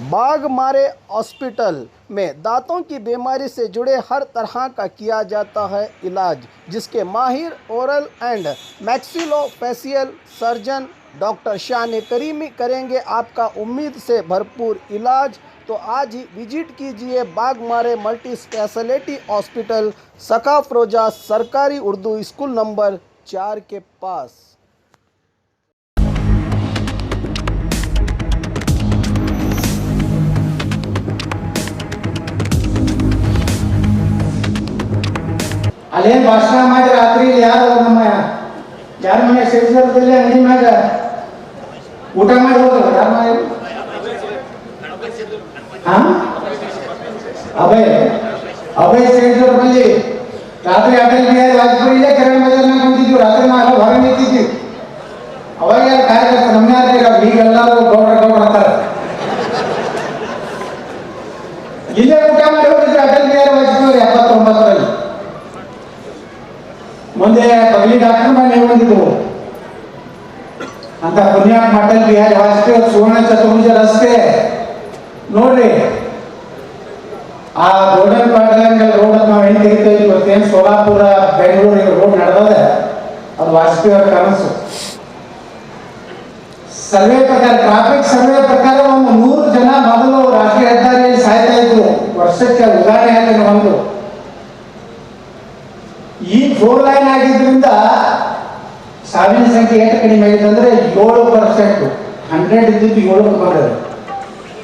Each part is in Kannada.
बाघमारे हॉस्पिटल में दांतों की बीमारी से जुड़े हर तरह का किया जाता है इलाज, जिसके माहिर oral and maxillofacial surgeon doctor शान करीमी करेंगे आपका उम्मीद से भरपूर इलाज। तो आज ही विजिट कीजिए बाघमारे मल्टी स्पेशलिटी हॉस्पिटल सकाफरोजा सरकारी उर्दू स्कूल नंबर 4 के पास। ಅಲ್ಲೇನು ಭಾಷಣ ಮಾಡಿ ರಾತ್ರಿ ಯಾರು ನಮ್ಮ ಯಾರ ಮನೆ ಸೇರಿಸೋದಿಲ್ಲ ಅಂಗಡಿ ಮ್ಯಾಗ ಊಟ ಮಾಡಿ ಹೋದ್ರು ಯಾರ ಮನೆ ಅಭಯ ಸೇರಿಸೋರ್ ಬಲ್ಲಿ ರಾತ್ರಿ ಅಟಲ್ ಬಿಹಾರಿ ವಾಜಪೇಯಿ ಕಿರಣ್ ಬಜಾರ್ನಾಗ ಕುಂತಿದ್ವಿ. ರಾತ್ರಿ ನಾವೆಲ್ಲ ಹೊರಗೆ ನಿಂತಿದ್ವಿ. ಅವಾಗ ಯಾರು ಕಾರ್ಯಕರ್ತ ನಮ್ಮ ಯಾರು ಈಗೆಲ್ಲರೂ ಗೌಡ್ರ ಅಂತಾರೆ. ಇಲ್ಲೇ ಊಟ ಮಾಡಿ ಹೋಗಿದ್ರು ಅಟಲ್ ಬಿಹಾರಿ ವಾಜಪೇಯಿ 79ರಲ್ಲಿ. ಮುಂದೆ ಬಗಲಿ ಡಾಕ್ಟರ್ ಮನೆ ಬಂದಿದ್ರು ಅಂತ ಪುಣ್ಯಾತ್ಮ ಅಟಲ್ ಬಿಹಾರಿ ವಾಜಪೇಯಿ ಸುವರ್ಣ ಚತುರ್ಭುಜ ರಸ್ತೆ ನೋಡ್ರಿ. ಆ ಗೋಲ್ಡನ್ ಕ್ವಾಡ್ರಂಗಲ್ ರೋಡ್ ಅಂತ ನಾವು ಏನು ತೆಗಿತಾ ಇದ್ವಿ ಇವತ್ತೇನು ಸೋಲಾಪುರ ಬೆಂಗಳೂರು ರೋಡ್ ನಡೆದ ಅದು ವಾಜಪೇಯಿ ಅವರ ಕನಸು. ಸರ್ವೆ ಪ್ರಕಾರ ಟ್ರಾಫಿಕ್ ಸರ್ವೆ ಪ್ರಕಾರ ಒಂದು 100 ಜನ ಮೊದಲು ರಾಷ್ಟ್ರೀಯ ಹೆದ್ದಾರಿಯಲ್ಲಿ ಸಾಯ್ತಾ ಇದ್ರು ವರ್ಷಕ್ಕೆ. ಉದಾಹರಣೆ ಹಾಕಿ ಒಂದು ಈ 4 ಲೈನ್ ಆಗಿದ್ರಿಂದ ಸಾವಿನ ಸಂಖ್ಯೆ ಎಷ್ಟು ಕಡಿಮೆ ಆಗಿದೆ ಅಂದ್ರೆ 7%. 100 ಇದ್ದಿದ್ದು 7ಕ್ಕೆ ಬಂದಿದೆ.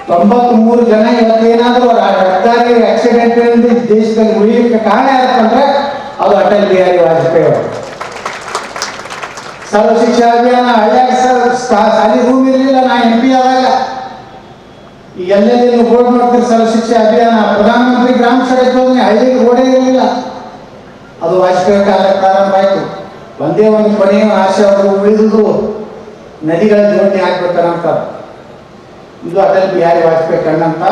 93 ಜನ ಇವತ್ತೇನಾದ್ರೂ ಹೆದ್ದಾರಿ ಆಕ್ಸಿಡೆಂಟ್ ದೇಶದಲ್ಲಿ ಉಳಿಯಲಿಕ್ಕೆ ಕಾರಣ ಯಾರಪ್ಪ ಅಂದ್ರೆ ಅದು ಅಟಲ್ ಬಿಹಾರಿ ವಾಜಪೇಯಿ ಅವರು. ಸರ್ವ ಶಿಕ್ಷಾ ಅಭಿಯಾನ ಹಳ್ಳಿಯಾಗ ಸಾಲಿ ರೂಮ್ ಇರಲಿಲ್ಲ. ನಾ MP ಆದಾಗ ಈಗ ಎಲ್ಲೆಲ್ಲಿ ಬೋರ್ಡ್ ಮಾಡ್ತೀರಿ ಸರ್ವ ಶಿಕ್ಷಾ ಅಭಿಯಾನ. ಪ್ರಧಾನಮಂತ್ರಿ ಗ್ರಾಮ ಸಡಕ್ ಯೋಜನೆ ಹಳ್ಳಿಗೆ ರೋಡೇ ಇರಲಿಲ್ಲ. ಅದು ವಾಜಪೇಯಿ ಕಾಲ ಪ್ರಾರಂಭ ಆಯಿತು. ಒಂದೇ ಒಂದು ಕೊನೆಯ ಆಶೆ ಅವರು ಉಳಿದುದು ನದಿಗಳ ಜೋಡಣೆ ಆಗ್ಬೇಕಂತ. ಇದು ಅಟಲ್ ಬಿಹಾರಿ ವಾಜಪೇಯಿ ಕಂಡಂತ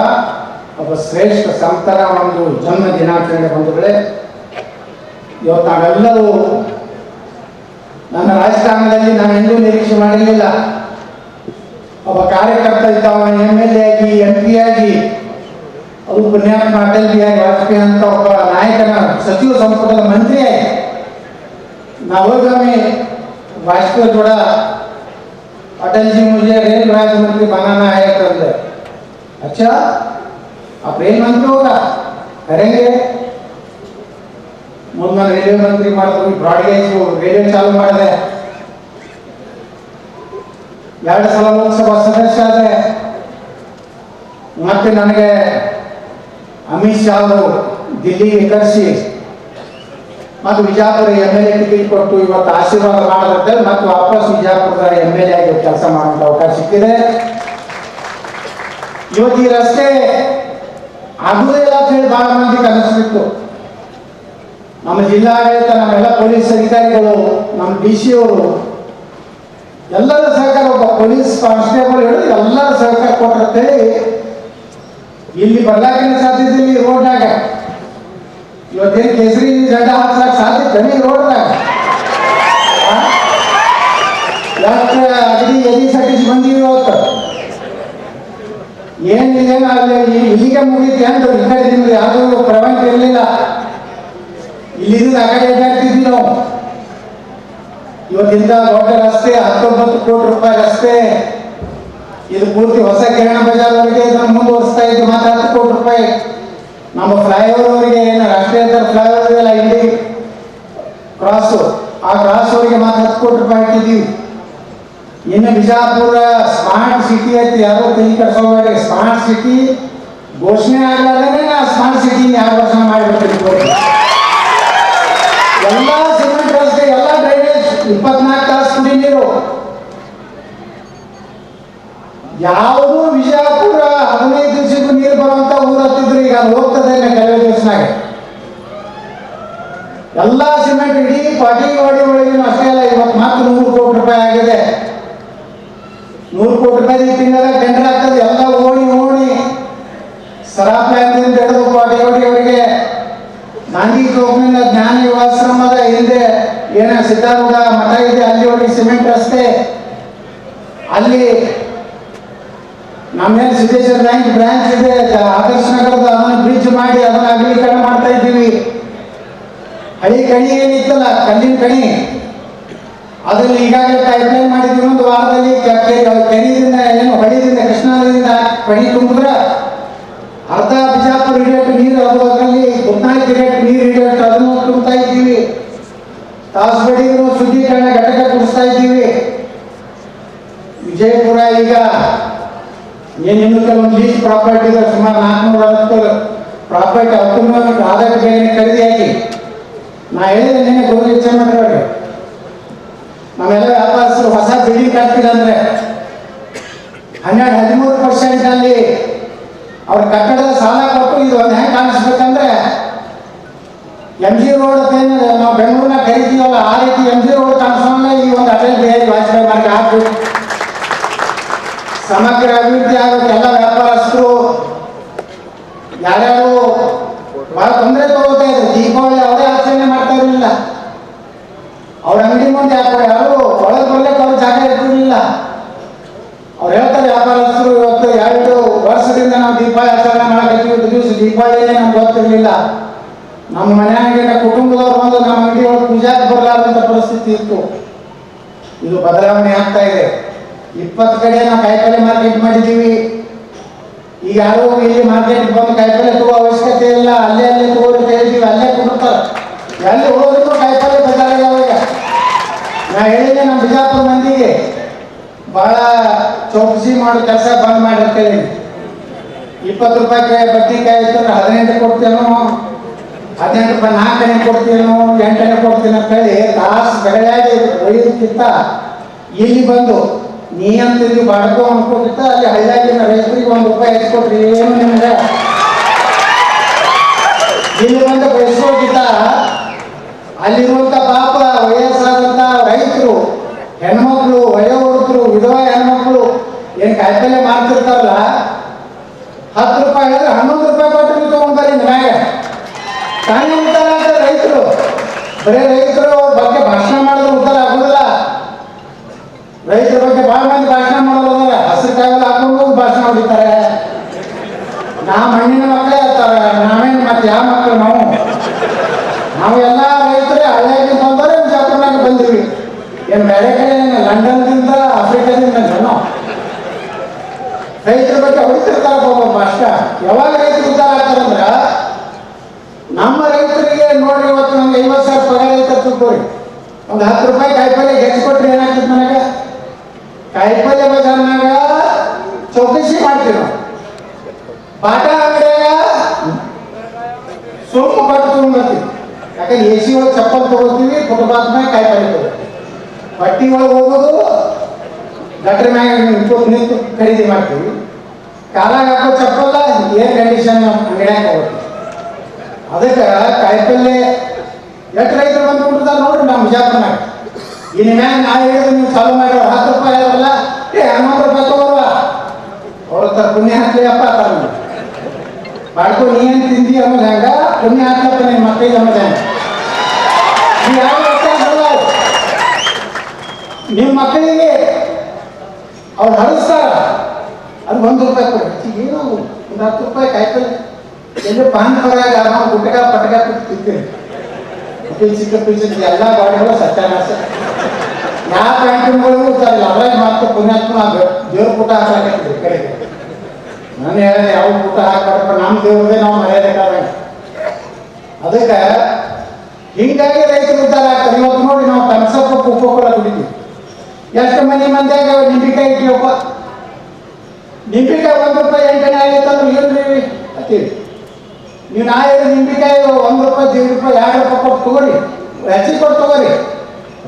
ಒಬ್ಬ ಶ್ರೇಷ್ಠ ಸಂತರ ಒಂದು ಜನ್ಮ ದಿನಾಚರಣೆ ಬಂಧುಗಳೇ. ಇವತ್ತು ನಾವೆಲ್ಲರೂ ನನ್ನ ರಾಜಕಾರಣದಲ್ಲಿ ನಾನು ಎಂದೂ ನಿರೀಕ್ಷೆ ಮಾಡಿರಲಿಲ್ಲ. ಒಬ್ಬ ಕಾರ್ಯಕರ್ತ ಇದ್ದಾವ MLA ಆಗಿ MP ಆಗಿ ಅದು ಪುಣ್ಯಾತ್ಮ ಅಟಲ್ ಬಿಹಾರಿ ವಾಜಪೇಯಿ ಅಂತ ಒಬ್ಬ ನಾಯಕನ ಸಚಿವ ಸಂಪುಟದ ಮಂತ್ರಿ ಆಗಿ नावगामी वाजपेयी थोड़ा अटल जी मुझे रेल राज्य मंत्री बनाना है कर दे. अच्छा आप रेल मंत्री होगा करेंगे. मुझे रेलवे मंत्री मार्ग ब्रॉडगेज रेलवे चालू ಮಾಡಿದೆ. 2 ಸಲ ಲೋಕಸಭಾ ಸದಸ್ಯ ಆದೆ. ಮತ್ತೆ ನನಗೆ ಅಮಿತ್ ಶಾ ಅವರು ದಿಲ್ಲಿಗೆ ಕರೆಸಿ ಮತ್ತು ಬಿಜಾಪುರ MLA ಟಿಕೆಟ್ ಕೊಟ್ಟು ಇವತ್ತು ಆಶೀರ್ವಾದ ಮಾಡಿದ್ರೆ ಮತ್ತು ವಾಪಸ್ ಬಿಜಾಪುರದ MLA ಆಗಿ ಕೆಲಸ ಮಾಡುವಂತ ಅವಕಾಶ ಸಿಕ್ಕಿದೆ. ಇವತ್ತು ಈ ರಸ್ತೆ ಆಗುವುದಿಲ್ಲ ಅಂತ ಹೇಳಿ ಬಹಳ ಮಂದಿ ಕನಸಿತ್ತು. ನಮ್ಮ ಜಿಲ್ಲಾಡಳಿತ, ನಮ್ಮೆಲ್ಲ ಪೊಲೀಸ್ ಅಧಿಕಾರಿಗಳು, ನಮ್ಮ DC ಅವರು ಎಲ್ಲರ ಸಹಕಾರ, ಒಬ್ಬ ಪೊಲೀಸ್ ಕಾನ್ಸ್ಟೇಬಲ್ ಹೇಳಿದ್ರು ಎಲ್ಲರ ಸಹಕಾರ ಕೊಟ್ಟಿರ್ತೇಳಿ ಇಲ್ಲಿ ಬರ್ಲಾಕಿನ ಸಾಧ್ಯತೆ ಇಲ್ಲಿ ರೋಡ್ನಾಗ ಇವತ್ತೇನು ಕೇಸರಿ ಜಂಡ ಹಾಕ್ಸಕ್ ಸಾಧ್ಯತೆ ಈ ರೋಡ್ನಾಗ ಅಗದಿ ಎದಿ ಸಟಿಸ್ ಬಂದೀವಿ. ಇವತ್ತು ಏನಿಲ್ಲ ಅಲ್ಲಿ ಇಲ್ಲಿಗೆ ಮುಗಿತು ಅಂತ ಈ ಕಡೆ ನಿಮ್ದು ಯಾವುದೂ ಪ್ರವಾಹ ಇರಲಿಲ್ಲ. ಇಲ್ಲಿಂದ ಆ ಕಡೆ ಅಡ್ಡಾಡ್ತಿದ್ವಿ ನಾವು. ಇವತ್ತಿಂದ ದೊಡ್ಡ ರಸ್ತೆ 19 ಕೋಟಿ ರೂಪಾಯಿ ರಸ್ತೆ ಇದು ಪೂರ್ತಿ ಹೊಸ ಕಿರಣ ಬಜಾರ್ವರೆಗೆ ಇದನ್ನು ಮುಂದುವರಿಸ್ತಾ ಇದ್ದು ಮಾತ್ರ 10 ಕೋಟಿ ರೂಪಾಯಿ. ನಮ್ಮ ಫ್ಲೈಓವರ್ ಅವರಿಗೆ ಏನು ರಾಷ್ಟ್ರೀಯ ಹೆದ್ದಾರಿ ಫ್ಲೈಓವರ್ ಇದೆಯಲ್ಲ ಇಲ್ಲಿ ಕ್ರಾಸು, ಆ ಕ್ರಾಸ್ ಅವರಿಗೆ ಮಾತ್ರ 10 ಕೋಟಿ ರೂಪಾಯಿ ಹಾಕಿದ್ದೀವಿ. ಇನ್ನು ಬಿಜಾಪುರ ಸ್ಮಾರ್ಟ್ ಸಿಟಿ ಅಂತ ಯಾರೋ ತಲೆ ಕೆಡಿಸೋಬೇಡಿ. ಸ್ಮಾರ್ಟ್ ಸಿಟಿ ಘೋಷಣೆ ಆಗಲಾರ್ದೇ ನಾ ಸ್ಮಾರ್ಟ್ ಸಿಟಿ 2 ವರ್ಷ ಮಾಡಿಬಿಡ್ತೀವಿ. ಎಲ್ಲ ಸಿಮೆಂಟ್ ರಸ್ತೆ, ಎಲ್ಲ ಡ್ರೈನೇಜ್, 24 ತಾಸು ಕುಡಿ ನೀರು. ಯಾವುದೂ ವಿಜಯಪುರ 15 ದಿವಸಕ್ಕೂ ನೀರು ಬರುವಂತ ಊರು ಹತ್ತಿದ್ರು ಈಗ ಅದು ಹೋಗ್ತದೆ ಕೆಲವೇ ದಿವಸನಾಗ. ಎಲ್ಲ ಸಿಮೆಂಟ್ ಇಡೀ ಪಾಟಿಗೆ ಒಳಗೆ ಅಷ್ಟೇ ಅಲ್ಲ, ಇವತ್ತು ಮತ್ತೆ 100 ಕೋಟಿ ರೂಪಾಯಿ ಆಗಿದೆ. 100 ಕೋಟಿ ರೂಪಾಯಿ ಈ ತಿಂಗಳ ಟೆಂಡರ್ ಆಗ್ತದೆ. ಎಲ್ಲ ಓಣಿ ಸರಾಪ್ಲಾಂದಿಂದ ಹಿಡಿದು ಪಾಟಿಯವರಿಗೆ ಗಾಂಧಿ ಚೌಕ್ನಿಂದ ಜ್ಞಾನ ಯುವಾಶ್ರಮದ ಹಿಂದೆ ಏನ ಸಿದ್ಧಾರೂಢ ಮಠ ಇದೆ ಅಲ್ಲಿವರೆಗೆ ಸಿಮೆಂಟ್ ರಸ್ತೆ. ಅಲ್ಲಿ ನಮ್ಮೇಲೆ ಸಿದ್ದೇಶ್ವರ ಬ್ಯಾಂಕ್ ಬ್ರಾಂಚ್ ಇದೆ, ಆದರ್ಶ ನಗರದ ಅದನ್ನು ಬ್ರಿಡ್ಜ್ ಮಾಡಿ ಅದನ್ನು ಅಗಲೀಕರಣ ಮಾಡ್ತಾ ಇದ್ದೀವಿ. ಹಳಿ ಕಣಿ ಏನಿತ್ತಲ್ಲ, ಕಲ್ಲಿನ ಕಣಿ, ಅದನ್ನು ಈಗಾಗಲೇ ಪೈಪ್ಲೈನ್ ಮಾಡಿದ್ವಿ. ಒಂದು ವಾರದಲ್ಲಿ ಕೆರೆಯಿಂದ ಏನು ಹೊಳಿದಿಂದ ಕೃಷ್ಣಾ ನದಿಯಿಂದ ಕಣಿ ತುಂಬಿದ್ರೆ ಅರ್ಧ ಬಿಜಾಪುರ ಹಿಡಿಯೋಟ್ಟು ನೀರು, ಅದರಲ್ಲಿ 14 ಹಿಡಿಯೋಟ್ಟು ನೀರು ಹಿಡಿಯೋಟ್ಟು ಅದನ್ನು ತುಂಬ್ತಾ ಇದ್ದೀವಿ. ತಾಸಬಡಿಗೂ ಶುದ್ಧೀಕರಣ ಘಟಕ ಕೊಡಿಸ್ತಾ ಇದ್ದೀವಿ. ವಿಜಯಪುರ ಈಗ ಏನಿನ್ನು ಕೆಲವೊಂದು ಲೀಸ್ ಪ್ರಾಪರ್ಟಿ ಇದೆ, ಸುಮಾರು 460 ಪ್ರಾಪರ್ಟಿ 19 ಆದಾಯ ಬೇರೆ ಖರೀದಿಯಾಗಿ. ನಾ ಹೇಳಿದೆ ನಿನ್ನೆ ಗೌರಿ ವಿಚಾರ ಮಾಡಿರೋರು, ನಾವೆಲ್ಲ ವ್ಯಾಪಾರಸ್ಥರು ಹೊಸ ಬಿಲ್ಡಿಂಗ್ ಕಟ್ತೀರ ಅಂದರೆ 12-13% ಅಲ್ಲಿ ಅವ್ರ ಕಟ್ಟಡದ ಸಾಲ ಕೊಟ್ಟು ಇದು ಒಂದು ಹೆಂಗೆ ಕಾಣಿಸ್ಬೇಕಂದ್ರೆ MG ರೋಡ್ ಅಂತೇನು ನಾವು ಬೆಂಗಳೂರಿನ ಕರಿತೀವಲ್ಲ, ಆ ರೀತಿ MG ರೋಡ್ ಕಾಣಿಸೋಂಗ ಈ ಒಂದು ಅಟಲ್ ಬಿಹಾರಿ ವಾಜಪೇಯಿ ಮಾರ್ಗ ಹಾಕಬೇಕು. ಸಮಗ್ರ ಅಭಿವೃದ್ಧಿ ಆಗೋದು. ಎಲ್ಲ ವ್ಯಾಪಾರಸ್ಥರು ಯಾರ್ಯಾರು ಬಹಳ ತೊಂದರೆ ತಗೋತಾ ಇದ್ರು. ದೀಪಾವಳಿ ಅವರೇ ಆಚರಣೆ ಮಾಡ್ತಾ ಇರಲಿಲ್ಲ, ಅವ್ರ ಅಂಗಡಿ ಮುಂದೆ ಯಾರು ಒಳಗೆ ಬರ್ಲಿಕ್ಕೆ ಅವ್ರ ಜಾಗ ಇರ್ತಿರ್ಲಿಲ್ಲ. ಅವ್ರು ಹೇಳ್ತಾರೆ ವ್ಯಾಪಾರಸ್ಥರು, ಇವತ್ತು 2 ವರ್ಷದಿಂದ ನಾವು ದೀಪಾವಳಿ ಆಚರಣೆ ಮಾಡಕತ್ತೀವಿ, ದಿವಸ ದೀಪಾವಳಿಯೇ ನಮ್ಗೆ ಗೊತ್ತಿರಲಿಲ್ಲ. ನಮ್ಮ ಮನೆಯಾಗಿನ ಕುಟುಂಬದವ್ರು ಬಂದು ನಮ್ಮ ಅಂಗಡಿ ಒಳಗೆ ಪೂಜಾಕ್ಕೆ ಬರಲಾರಂಥ ಪರಿಸ್ಥಿತಿ ಇತ್ತು. ಇದು ಬದಲಾವಣೆ ಆಗ್ತಾ ಇದೆ. 20 ಕಡೆ ನಾವು ಕಾಯಿಪಲ್ಲೆ ಮಾರ್ಕೆಟ್ ಮಾಡಿದ್ದೀವಿ. ಈಗ ಯಾರು ಇಲ್ಲಿ ಮಾರ್ಕೆಟ್ ಬಂದು ಕಾಯಿಪಲ್ಲೆ ತಗೋ ಅವಶ್ಯಕತೆ ಇಲ್ಲ, ಅಲ್ಲೇ ತಗೋರಿ ಹೇಳಿದ್ದೀವಿ, ಅಲ್ಲೇ ಕೊಡ್ತಾರೆ. ಎಲ್ಲಿ ಹೋದ್ರು ಕಾಯಿಪಲ್ಲೆ ಬದಲಾಗ್ಯಾವ. ಈಗ ನಾ ಹೇಳಿದ್ದೆ ನಮ್ಮ ಬಿಜಾಪುರ ಮಂದಿಗೆ ಭಾಳ ಚೌಕಸಿ ಮಾಡೋ ಕೆಲಸ ಬಂದ್ ಮಾಡಿರ್ತೇವೆ. 20 ರೂಪಾಯಿ ಬದ್ನಿಕಾಯಿ ಇತ್ತಂದ್ರೆ 18 ಕೊಡ್ತೇನೋ, 18 ರೂಪಾಯಿ 4 ಆಣೆ ಕೊಡ್ತೀನೋ, 8 ಆಣೆ ಕೊಡ್ತೀನಿ ಅಂತ ಹೇಳಿ ತಾಸು ಬೆಳೆಯಾಗಿ ಒಯ್ಯೋದಕ್ಕಿಂತ ಇಲ್ಲಿ ಬಂದು ನೀ ಅಂತಿದ್ವಿ ಬಾಡ್ಕೋ ಅನ್ಕೋಕ್ಕಿಂತ ಅಲ್ಲಿ ಹಳ್ಳಿಯಾಗಿನ ರೈತರಿಗೆ 1 ರೂಪಾಯಿ ಹೆಚ್ಚಿಕೊಟ್ರಿ ಏನು ನಿಮ್ಗೆ ಇಲ್ಲಿ ಬಂದು ಬಯಸೋಕ್ಕಿಂತ ಅಲ್ಲಿರುವಂಥ ಪಾಪ ವಯಸ್ಸಾದಂಥ ರೈತರು, ಹೆಣ್ಮಕ್ಳು, ವಯೋವೃದ್ಧರು, ವಿಧವಾ ಹೆಣ್ಮಕ್ಳು ಏನು ಕಾಯಿಪಲ್ಲೆ ಮಾಡ್ತಿರ್ತಾರಲ್ಲ, 10 ರೂಪಾಯಿ ಹೇಳಿದ್ರೆ 11 ರೂಪಾಯಿ ಕೊಟ್ಟು ತಗೊಂಡ್ಬಾರಿ ಮ್ಯಾಗ ತಾನೇ ಉದ್ದಾರ ಆಗ್ತಾರೆ ರೈತರು. ಬರೀ ರೈತರು ಅವ್ರ ಬಗ್ಗೆ ಭಾಷಣ ಮಾಡಿದ್ರೆ ಉದ್ದಾರ ಆಗೋದಿಲ್ಲ. ರೈತರ ಬಗ್ಗೆ ಭಾಳ ಮಂದಿ ಭಾಷಣ ಮಾಡೋದ್ರ, ಹಸಿರು ಕಾಯಿಲೆ ಹಾಕೊಂಡು ಭಾಷಣ ಹೊಡಿತಾರೆ. ಮಣ್ಣಿನ ಮಕ್ಕಳೇ ಇರ್ತಾರೆ, ನಾವೇನು ಮತ್ತೆ ಯಾವ ಮಕ್ಕಳು? ನಾವೆಲ್ಲ ರೈತರೇ ಹಳ್ಳಿಯಾಗಿ ಬಂದರೆ ಬಿಜಾಪುರನಾಗ ಬಂದಿವಿ. ಏನು ಬೇರೆ ಕಡೆ ಲಂಡನ್ದಿಂದ ಆಫ್ರಿಕಾದಿಂದ ನಾವು ರೈತರ ಬಗ್ಗೆ ಹೊಡಿತಿರ್ತಾರೆ ಭಾಷಣ. ಯಾವಾಗ ರೈತರು ಉದ್ದಾರ ಆಗ್ತಾರಂದ್ರೆ ನಮ್ಮ ರೈತರಿಗೆ ನೋಡ್ರಿ, ಇವತ್ತು ನಮ್ಗೆ 50,000 ಪಗಾರ ಐತೆ ತಿಳ್ಕೊರಿ, ಒಂದು 10 ರೂಪಾಯಿ ಕಾಯಿಪಲ್ಲೆ ಹೆಚ್ಚಿಕೊಟ್ರಿ ಏನಾಗ್ತದೆ? ನನಗೆ ಕಾಯಿಪಲ್ಲೆ ಬಜಾರ್ನಾಗ ಚೌಕಸಿ ಮಾಡ್ತೀವಿ ನಾವು. ಬಾಟ ಅಂಗಡಿಯಾಗ ಸೊಪ್ಪು ಕೊಟ್ಟು ತಗೊಂಡ್ಬರ್ತೀವಿ. ಯಾಕಂದ್ರೆ AC ಒಳಗೆ ಚಪ್ಪಲ್ ತಗೋತೀವಿ, ಫುಟ್ಪಾತ್ ಮ್ಯಾಗ ಕಾಯಿಪಲ್ಲೆ ತಗೋತೀವಿ. ಬಟ್ಟಿ ಒಳಗೆ ಹೋಗೋದು ಗಟ್ರ ಮ್ಯಾಗ ನಿಂತು ಖರೀದಿ ಮಾಡ್ತೀವಿ. ಕಾಲಾಗ ಹಾಕೋ ಚಪ್ಪಲ್ಲ ಏರ್ ಕಂಡೀಷನ್ ಅಂಗಡಿಯಾಗ ಹೋಗ್ತೀವಿ. ಅದಕ್ಕೆ ಕಾಯಿಪಲ್ಲೆ ಎಷ್ಟು ರೈತರು ಬಂದ್ಬಿಟ್ಟಿರ್ತಾರೆ ನೋಡ್ರಿ ನಮ್ಮ ಬಿಜಾಪುರನಾಗ. ಇನ್ನು ಮ್ಯಾಗ ನಾ ಹೇಳಿದ್ರೆ ನೀವು ಚಾಲು ಮಾಡಿ 10 ರೂಪಾಯಿ ಇರಲ್ಲ, 11 ರೂಪಾಯಿ ತಗೋರುವ ಅವ್ರ ತರ ಪುಣ್ಯ ಹಾಕ್ಲಿ ಅಪ್ಪ ತರ ಬಾಡ್ಕೊ. ನೀ ಏನು ತಿಂದಿ ಅನ್ನೋದು ಹೆಂಗ ಪುಣ್ಯ ಹಾಕ್ಲಪ್ಪ ನಿಮ್ಮ ಮಕ್ಕಳಿಗೆ ಅನ್ನೋದು ಹೆಂಗ? ನೀವು ಯಾವ ನಿಮ್ಮ ಮಕ್ಕಳಿಗೆ ಅವ್ರು ಹರಿಸ್ತಾರ, ಅದು 1 ರೂಪಾಯಿ ಕೊಡಿ. ಏನೋ ಒಂದು 10 ರೂಪಾಯಿ ಕಾಯಿಪಲ್ಲೆ ಎಲ್ಲೂ ಪಾನ್ ಪರಾಗ ನಾವು ಗುಟ್ಟಗ ಪಟಕ ತಿಂತೀವಿ. ಪಿಲ್ಚಿಕ್ಕ ಎಲ್ಲ ಗಾಡಿಗಳು ಸತ್ಯಾನಾಶ. ಯಾವ ಪ್ಯಾಂಟಿನ್ಗಳಿಗೂ ಇರ್ತಾರಿಲ್ಲ, ಅದ್ರಾಗ ಮಾತ್ರ ಪುಣ್ಯಾತ್ಮ ದೇವ್ರ ಪುಟ ಹಾಕಲಾಕತ್ತಿದ್ವಿ ಕಡೆಗೆ. ನಾನು ಹೇಳಿದೆ ಯಾವ ಪುಟ ಹಾಕ್ಬಾರಪ್ಪ, ನಮ್ಮ ದೇವ್ರದೇ ನಾವು ಮರ್ಯಾದಕ್ಕಾಗ. ಅದಕ್ಕೆ ಹಿಂಗಾಗಿ ರೈತರು ಉದ್ದಾರ ಆಗ್ತಾರೆ. ಇವತ್ತು ನೋಡಿ ನಾವು ತಮ್ಸಪ್ಪ ಕುಕ್ಕೋಕೊಳ ಕುಡಿತೀವಿ. ಎಷ್ಟು ಮಂದಿಯಾಗ ನಿಂಬಿಕಾಯಿ ಇಟ್ಟಿವಪ್ಪ, ನಿಂಬಿಕಾಯಿ 1 ರೂಪಾಯಿ 8 ಆಣೆ ಆಗಿತ್ತಂದ್ರೆ ಏನ್ರಿ ಅಂತೀವಿ. ನೀವು ನಾ ಹೇಳಿ ನಿಂಬಿಕಾಯಿ 1 ರೂಪಾಯಿ 1.5 ರೂಪಾಯಿ 2 ರೂಪಾಯಿ ಕೊಟ್ಟು ತಗೋರಿ, ಹೆಚ್ಚಿಗೆ ಕೊಟ್ಟು ತಗೋರಿ.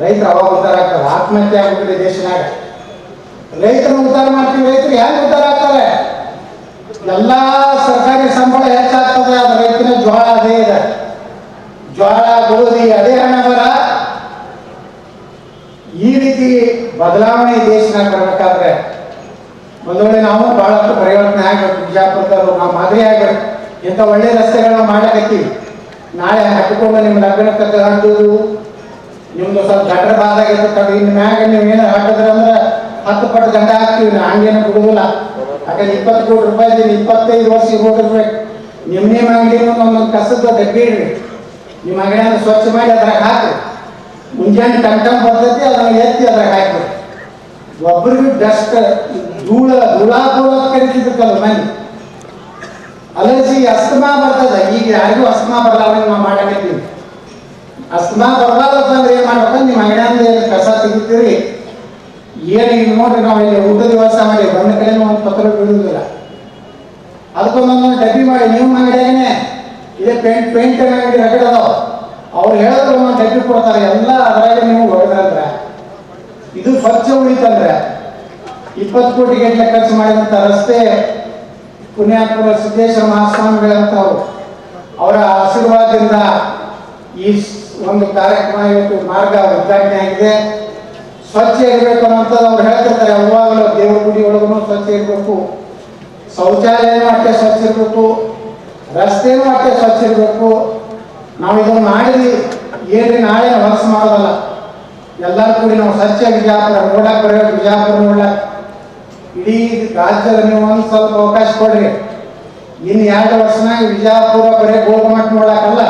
ರೈತರು ಅವಾಗ ಉದ್ದಾರ ಆಗ್ತಾರೆ. ಆತ್ಮಹತ್ಯೆ ಆಗ್ಬಿಟ್ಟಿದೆ ದೇಶನಾಗ. ರೈತರು ಉದ್ದಾರ ಮಾಡ್ತೀವಿ, ರೈತರು ಹೆಂಗೆ ಉದ್ದಾರ ಆಗ್ತಾರೆ? ಎಲ್ಲ ಸರ್ಕಾರಿ ಸಂಬಳ ಹೆಚ್ಚಾಗ್ತದೆ, ಅದು ರೈತನ ಜೋಳ ಅದೇ ಇದೆ. ಜೋಳ ಗೋಧಿ ಅದೇ ಹಣ ಬರ. ಈ ರೀತಿ ಬದಲಾವಣೆ ದೇಶನಾಗ ಬರಬೇಕಾದ್ರೆ ಒಂದೊಳ್ಳೆ ನಾವು ಬಹಳಷ್ಟು ಪರಿವರ್ತನೆ ಆಗ್ಬೇಕು. ಬಿಜಾಪುರದವರು ನಾವು ಮಾದರಿ ಆಗ್ಬೇಕು. ಇಂಥ ಒಳ್ಳೆ ರಸ್ತೆಗಳನ್ನ ಮಾಡಕತ್ತೀವಿ. ನಾಳೆ ಹಾಕಿಕೊಂಡು ನಿಮ್ಮ ಲಗ್ನಕ್ಕೆ ಹಾಕೋದು, ನಿಮ್ದು ಸ್ವಲ್ಪ ಗಟ್ರ ಬಾದಾಗಿರ್ತದೆ. ಇನ್ನು ಮ್ಯಾಗ ನೀವು ಏನು ಹಾಕಿದ್ರೆ ಅಂದ್ರೆ 10 ಪಟ್ಟು ಗಂಟೆ ಹಾಕ್ತೀವಿ. ಹಂಗೇನು ಬಿಡುವುದಿಲ್ಲ. ಯಾಕಂದ್ರೆ 20 ಕೋಟಿ ರೂಪಾಯಿ 25 ವರ್ಷ ಹೋಗಿರ್ಬೇಕು. ನಿಮ್ಮ ಅಂಗಡಿ ಒಂದೊಂದು ಕಸದ ಡಬ್ಬಿ ಇಡ್ರಿ, ನಿಮ್ಮ ಅಂಗಡಿಯನ್ನು ಸ್ವಚ್ಛ ಮಾಡಿ ಅದ್ರಾಗ ಹಾಕ್ರಿ. ಮುಂಜಾನೆ ಟಮ್ ಬರ್ತೈತಿ, ಅದನ್ನ ಎತ್ತಿ ಅದ್ರಾಗ ಹಾಕ್ರಿ. ಒಬ್ಬರಿಗೆ ಡಸ್ಟ್ ಧೂಳಾ ಕರಿತಿದ್ದಕ್ಕಲ್ಲ ಮನೆ ಅಲರ್ಜಿ ಅಸ್ತಮಾ ಬರ್ತದ. ಈಗ ಯಾರಿಗೂ ಅಸ್ತಮಾ ಬರಲಾರ್ದಂಗೆ ನಾವು ಮಾಡಕತ್ತೀವಿ. ಅಸ್ತಮಾ ಬರಲಾರ್ದಂದ್ರೆ ಏನು ಮಾಡ್ಬೇಕಂದ್ರೆ ನಿಮ್ಮ ಅಂಗಡಿಯಿಂದ ಕಸ ತೆಗಿತೀರಿ. ಏನು ಈಗ ನೋಡ್ರಿ, ನಾವು ಇಲ್ಲಿ ಊಟ ದಿವಸ ಮಾಡಿ ಬಂದ ಕಡೆ ಒಂದು ಪತ್ರ ಬೀಳುವುದಿಲ್ಲ, ಅದಕ್ಕೊಂದೊಂದು ಡಬ್ಬಿ ಮಾಡಿ. ನೀವು ಅಂಗಡಿಯಾಗೇನೆ ಇದೇ ಪೇಂಟ್ ಅಂಗಡಿ ರಗಡ್ ಅದಾವ, ಅವ್ರು ಹೇಳಿದ್ರೆ ಒಂದೊಂದು ಡಬ್ಬಿ ಕೊಡ್ತಾರೆ. ಎಲ್ಲ ಅದರಾಗ ನೀವು ಹೊಡೆದ್ರಂದ್ರೆ ಇದು ಸ್ವಚ್ಛ ಉಳಿತಂದ್ರೆ 20 ಕೋಟಿ ಗಂಟೆ ಖರ್ಚು ಮಾಡಿದಂಥ ರಸ್ತೆ ಪುಣ್ಯಾತ್ಮರ ಸಿದ್ದೇಶ್ವರ ಮಹಾಸ್ವಾಮಿಗಳಂತವರು ಅವರ ಆಶೀರ್ವಾದದಿಂದ ಈ ಒಂದು ಕಾರ್ಯಕ್ರಮ ಇವತ್ತು ಮಾರ್ಗ ಉದ್ಘಾಟನೆ ಆಗಿದೆ. ಸ್ವಚ್ಛ ಇರಬೇಕು ಅನ್ನೋಂಥದ್ದು ಅವ್ರು ಹೇಳ್ತಿರ್ತಾರೆ. ಯಾವಾಗಲೂ ದೇವರ ಗುಡಿ ಒಳಗೂ ಸ್ವಚ್ಛ ಇರಬೇಕು, ಶೌಚಾಲಯನೂ ಅಷ್ಟೇ ಸ್ವಚ್ಛ ಇರಬೇಕು, ರಸ್ತೆನೂ ಅಷ್ಟೇ ಸ್ವಚ್ಛ ಇರಬೇಕು. ನಾವು ಇದನ್ನು ಮಾಡಿದ್ವಿ ಏನ್ರಿ ನಾಳೆ ಹೊಲಸು ಮಾಡೋದಲ್ಲ, ಎಲ್ಲರೂ ಕೂಡಿ ನಾವು ಸ್ವಚ್ಛ ಬಿಜಾಪುರ ನೋಡಕ್ಕೆ ಬರಬೇಕು. ಬಿಜಾಪುರ ನೋಡ್ಲಕ್ಕೆ ಇಡೀ ರಾಜ್ಯದ ನೀವು ಒಂದು ಸ್ವಲ್ಪ ಅವಕಾಶ ಕೊಡ್ರಿ. ಇನ್ನು 2 ವರ್ಷನಾಗ ಬಿಜಾಪುರ ಬರೀ ಗೋಲ್ಗುಮಟ್ ನೋಡಕ್ಕಲ್ಲ,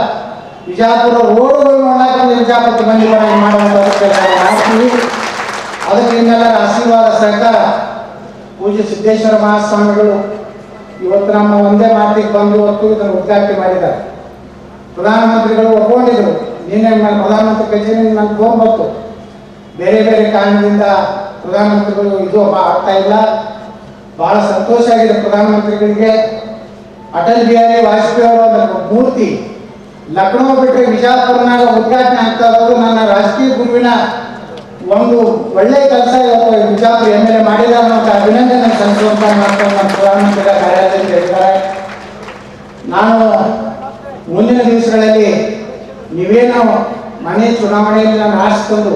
ಬಿಜಾಪುರ ರೋಡ್ಗಳು ನೋಡಕ್ಕೆ ಬಿಜಾಪುರ ಮಂದಿ ಮಾಡುವಂಥದ್ದು ಮಾಡ್ತೀವಿ. ಅದಕ್ಕೆ ನಿಮ್ಮೆಲ್ಲರ ಆಶೀರ್ವಾದ ಸಹಕಾರ. ಪೂಜ್ಯ ಸಿದ್ದೇಶ್ವರ ಮಹಾಸ್ವಾಮಿಗಳು ಇವತ್ತು ನಮ್ಮ ಒಂದೇ ಮಾತಿಗೆ ಬಂದು ಇವತ್ತು ಇದನ್ನು ಉದ್ಘಾಟನೆ ಮಾಡಿದ್ದಾರೆ. ಪ್ರಧಾನಮಂತ್ರಿಗಳು ಒಪ್ಕೊಂಡಿದ್ರು. ನಿನ್ನೆ ಪ್ರಧಾನಮಂತ್ರಿ ಕಚೇರಿ ನನಗೆ ಫೋನ್ ಬಂತು, ಬೇರೆ ಬೇರೆ ಕಾರಣದಿಂದ ಪ್ರಧಾನಮಂತ್ರಿಗಳು ಇದು ಆಗ್ತಾ ಇಲ್ಲ. ಬಹಳ ಸಂತೋಷ ಆಗಿದೆ ಪ್ರಧಾನಮಂತ್ರಿಗಳಿಗೆ. ಅಟಲ್ ಬಿಹಾರಿ ವಾಜಪೇಯಿ ಅವರ ಮೂರ್ತಿ ಲಕ್ನೋ ಬಿಟ್ಟರೆ ಬಿಜಾಪುರನಾಗ ಉದ್ಘಾಟನೆ ಆಗ್ತಾ ಇರೋದು ನನ್ನ ರಾಜಕೀಯ ಗುರುವಿನ ಒಂದು ಒಳ್ಳೆಯ ಕೆಲಸ. ಇವತ್ತು ಬಿಜಾಪುರ MLA ಮಾಡಿದ್ದಾರೆ ಅಂತ ಅಭಿನಂದನೆ ಸಲ್ಲಿಸುವಂತ ಮಾಡ್ಕೊಂಡು ನಮ್ಮ ಪ್ರಧಾನಮಂತ್ರಿಗಳ ಕಾರ್ಯಾಲಯದಲ್ಲಿ ಹೇಳಿದ್ದಾರೆ. ನಾನು ಮುಂದಿನ ದಿವಸಗಳಲ್ಲಿ ನೀವೇನು ಮನೆ ಚುನಾವಣೆಯಲ್ಲಿ ನಾನು ಆರಿಸಿಕೊಂಡು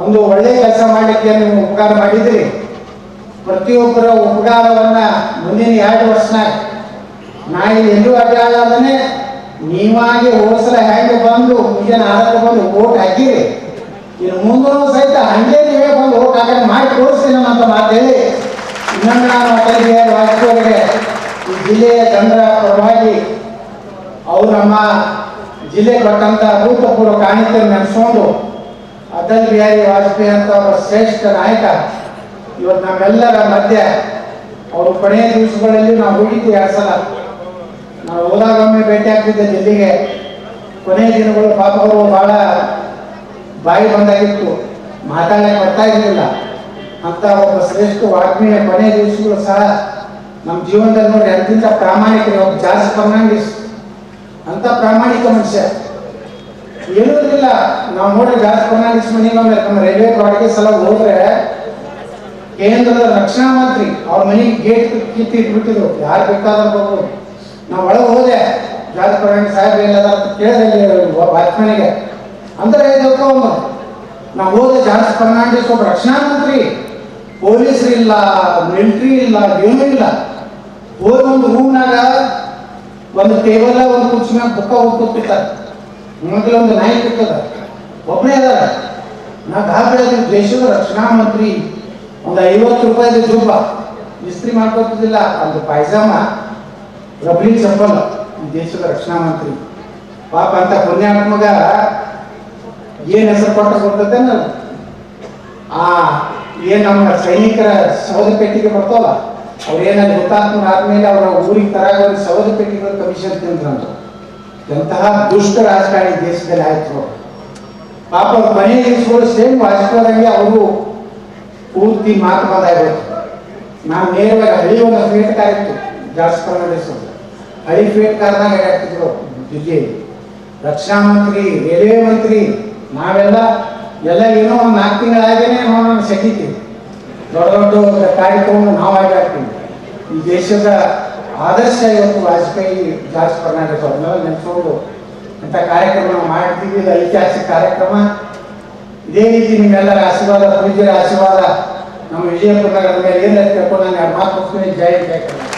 ಒಂದು ಒಳ್ಳೆಯ ಕೆಲಸ ಮಾಡಲಿಕ್ಕೆ ನೀವು ಉಪಕಾರ ಮಾಡಿದಿರಿ. ಪ್ರತಿಯೊಬ್ಬರ ಉಪಕಾರವನ್ನ ಮುಂದಿನ 2 ವರ್ಷನಾಗ ನಾ ಇಲ್ಲಿ ಎಲ್ಲೂ ಅಡ್ಡಾಡನೆ ನೀವಾಗಿ ಹೋಸಲ ಹೆಂಗೆ ಬಂದು ಮುಂಜಾನೆ 6ಕ್ಕೆ ಬಂದು ಓಟ್ ಹಾಕಿರಿ. ಇನ್ನು ಮುಂದೂ ಸಹಿತ ಹಂಗೆ ನೀವೇ ಬಂದು ಓಟ್ ಹಾಕಿ ಮಾಡಿ ತೋರಿಸ್ತೀನಿ ಅಂತ ಮಾತು ಹೇಳಿ ಇನ್ನೊಂದು ನಾನು ಅಟಲ್ ಬಿಹಾರಿ ವಾಜಪೇಯಿ ಅವರಿಗೆ ಈ ಜಿಲ್ಲೆಯ ಜನರ ಪರವಾಗಿ ಅವರು ನಮ್ಮ ಜಿಲ್ಲೆ ಕೊಟ್ಟಂತ ಅಭೂತಪೂರ್ವ ಕಾಣಿಕೆ ನೆನೆಸ್ಕೊಂಡು ಅಟಲ್ ಬಿಹಾರಿ ವಾಜಪೇಯಿ ಅಂತ ಅವರ ಶ್ರೇಷ್ಠ ನಾಯಕ ಇವತ್ತು ನಮ್ಮೆಲ್ಲರ ಮಧ್ಯೆ ಅವರು ಕೊನೆಯ ದಿವಸಗಳಲ್ಲಿ ನಾವು ಹೋಗಿದ್ವಿ 2 ಸಲ. ನಾವು ಹೋದಾಗೊಮ್ಮೆ ಭೇಟಿ ಆಗ್ತಿದ್ದೆ ಡೆಲ್ಲಿಗೆ. ಕೊನೆಯ ದಿನಗಳು ಪಾಪ ಅವರು ಬಹಳ ಬಾಯಿ ಬಂದಾಗಿತ್ತು, ಮಾತಾಡಕ್ಕೆ ಬರ್ತಾ ಇರಲಿಲ್ಲ ಅಂತ ಒಬ್ಬ ಶ್ರೇಷ್ಠ ವಾಗ್ಮಿಯ ಕೊನೆಯ ದಿವಸಗಳು ಸಹ ನಮ್ಮ ಜೀವನದಲ್ಲಿ ನೋಡಿ ಅಂತಿಂತ ಪ್ರಾಮಾಣಿಕರು. ಒಬ್ಬ ಜಾರ್ಜ್ ಫರ್ನಾಂಡಿಸ್ ಅಂತ ಪ್ರಾಮಾಣಿಕ ಮನುಷ್ಯ ಹೇಳುವುದಿಲ್ಲ. ನಾವು ನೋಡಿ ಜಾರ್ಜ್ ಫರ್ನಾಂಡಿಸ್ ಮನೆಗೆ ನಮ್ಮ ರೈಲ್ವೆ ಬಾಡಿಗೆ ಸಲ ಹೋದ್ರೆ ಕೇಂದ್ರದ ರಕ್ಷಣಾ ಮಂತ್ರಿ ಅವ್ರ ಮನೆಗೆ ಗೇಟ್ ಕಿತ್ತಿ ಇಟ್ಬಿಟ್ಟಿದ್ರು, ಯಾರು ಬೇಕಾದ್ರೂ ಬರ್ಬೋದು. ನಾವು ಒಳಗೆ ಹೋದೆ, ಜಾರ್ಜ್ ಫರ್ನಾಂಡಿಸ್ ಸಾಹೇಬ್ ಎಲ್ಲದ ಅಂತ ಕೇಳಿದೆ ವಾಚ್ಮನಿಗೆ ಅಂದ್ರೆ ತಿಳ್ಕೊಂಡು ನಾವು ಹೋದೆ. ಜಾರ್ಜ್ ಫರ್ನಾಂಡಿಸ್ ಒಬ್ಬ ರಕ್ಷಣಾ ಮಂತ್ರಿ, ಪೊಲೀಸರು ಇಲ್ಲ, ಮಿಲಿಟ್ರಿ ಇಲ್ಲ, ಏನೂ ಇಲ್ಲ. ಹೋದ ಒಂದು ರೂಮ್ನಾಗ ಒಂದು ಟೇಬಲ್ ಒಂದು ಕುರ್ಚಿ ಮ್ಯಾಗ ಬುಕ್ಕ ಹೋಗ್ತಿರ್ತಾರೆ. ಮೊದಲು ಒಂದು ನಾಯಿ ಇರ್ತದ, ಒಬ್ಬನೇ ಅದಾರ. ನಾ ಗಾಬರಿ ದೇಶದ ರಕ್ಷಣಾ ಮಂತ್ರಿ ಒಂದು 50 ರೂಪಾಯಿದ ಜೂಬ ಇಸ್ತ್ರಿ ಮಾಡ್ಕೊತಿದ್ದಿಲ್ಲ, ಒಂದು ಪಾಯ್ಜಾಮ, ರಬ್ಲಿ ಚಪ್ಪಲ್. ಈ ದೇಶದ ರಕ್ಷಣಾ ಮಂತ್ರಿ ಪಾಪ ಅಂತ ಪುಣ್ಯಾತ್ಮಗ ಏನ್ ಹೆಸರು ಕೊಟ್ಟ ಬರ್ತದೆ ಏನ್ ನಮ್ಮ ಸೈನಿಕರ ಸೌದೆ ಪೆಟ್ಟಿಗೆ ಬರ್ತಾವಲ್ಲ, ಅವ್ರು ಏನಾದ್ರು ಹುತಾತ್ಮ ಆದ್ಮೇಲೆ ಅವರ ಊರಿಗೆ ತರಾಗ ಸೌದೆ ಪೆಟ್ಟಿಗೆ ಕಮಿಷನ್ ತಿಂದ್ರಂತ. ಎಂತಹ ದುಷ್ಟ ರಾಜಕಾರಣಿ ದೇಶದಲ್ಲಿ ಆಯ್ತು. ಪಾಪ ಅವ್ರ ಮನೆ ದಿವಸಗಳು ಸೇಮ್ ವಾಜಪೇಯಿ ಅವರು ಪೂರ್ತಿ ಮಾತು ಬಂದಾಗೋಯ್ತು. ನಾನು ನೇರವಾಗಿ ಹಳ್ಳಿ ಒಂದು ಫೇಟ್ ಕಾರ್ ಇತ್ತು, ಜಾರ್ಜ್ ಫರ್ನಾಂಡಿಸ್ ಹಳ್ಳಿ ಫೇಟ್ ಕಾರ್ನಾಗ ಆಗ್ತಿದ್ರು ಜಿಲ್ಲೆ ರಕ್ಷಣಾ ಮಂತ್ರಿ, ರೈಲ್ವೆ ಮಂತ್ರಿ. ನಾವೆಲ್ಲ ಏನೋ ಒಂದು 4 ತಿಂಗಳಾಗೇನೆ ನಾವು ಸೆಕಿತೀವಿ. ದೊಡ್ಡ ದೊಡ್ಡ ಕಾರ್ಯಕ್ರಮ ನಾವು ಆಗಿ ಆಗ್ತೀವಿ. ಈ ದೇಶದ ಆದರ್ಶ ಇವತ್ತು ವಾಜಪೇಯಿ, ಜಾರ್ಜ್ ಫರ್ನಾಂಡಿಸ್ ಅವ್ರನ್ನೆಲ್ಲ ನೆನೆಸ್ಕೊಂಡು ಇಂಥ ಕಾರ್ಯಕ್ರಮ ನಾವು ಮಾಡ್ತೀವಿ. ಇದು ಐತಿಹಾಸಿಕ ಕಾರ್ಯಕ್ರಮ. ಇದೇ ರೀತಿ ನಿಮ್ಮೆಲ್ಲರ ಆಶೀರ್ವಾದ, ಪೂಜ್ಯರ ಆಶೀರ್ವಾದ ನಮ್ಮ ವಿಜಯಪುರ ನಗರದ ಮೇಲೆ ಏನ್ ಕೇಳ್ಕೊಂಡು ನಾನು 2 ಮಾತು ಹೋಗ್ತೀನಿ. ಜೈ ಜೈ ಕರ್ನಾಟಕ.